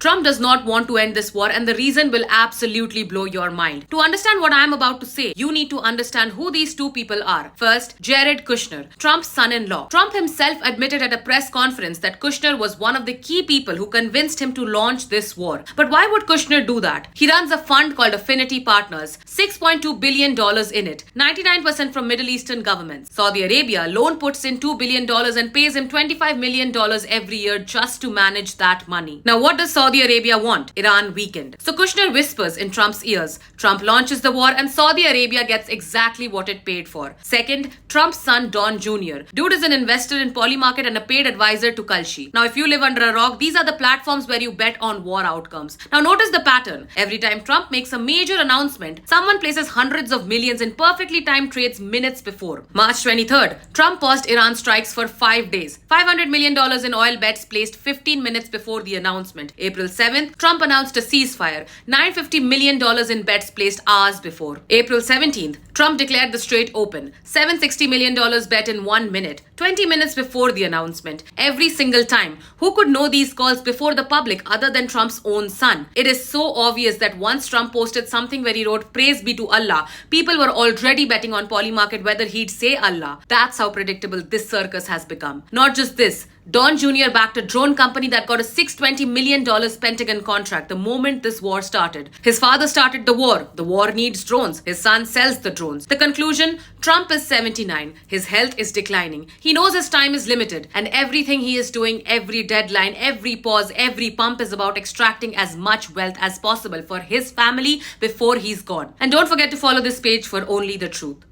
Trump does not want to end this war, and the reason will absolutely blow your mind. To understand what I am about to say, you need to understand who these two people are. First, Jared Kushner, Trump's son-in-law. Trump himself admitted at a press conference that Kushner was one of the key people who convinced him to launch this war. But why would Kushner do that? He runs a fund called Affinity Partners, $6.2 billion in it, 99% from Middle Eastern governments. Saudi Arabia alone puts in $2 billion and pays him $25 million every year just to manage that money. Now, what does Saudi Arabia want? Iran weakened. So Kushner whispers in Trump's ears. Trump launches the war and Saudi Arabia gets exactly what it paid for. Second, Trump's son Don Jr. Dude is an investor in Polymarket and a paid advisor to Kalshi. Now, if you live under a rock, these are the platforms where you bet on war outcomes. Now, notice the pattern. Every time Trump makes a major announcement, someone places hundreds of millions in perfectly timed trades minutes before. March 23rd, Trump paused Iran strikes for 5 days. $500 million in oil bets placed 15 minutes before the announcement. April 7th, Trump announced a ceasefire. $950 million in bets placed hours before. April 17th, Trump declared the Strait open. $760 million bet in 1 minute. 20 minutes before the announcement. Every single time. Who could know these calls before the public other than Trump's own son? It is so obvious that once Trump posted something where he wrote, "Praise be to Allah," people were already betting on Polymarket whether he'd say Allah. That's how predictable this circus has become. Not just this. Don Jr. backed a drone company that got a $620 million Pentagon contract the moment this war started. His father started the war. The war needs drones. His son sells the drones. The conclusion? Trump is 79. His health is declining. He knows his time is limited, and everything he is doing, every deadline, every pause, every pump is about extracting as much wealth as possible for his family before he's gone. And don't forget to follow this page for only the truth.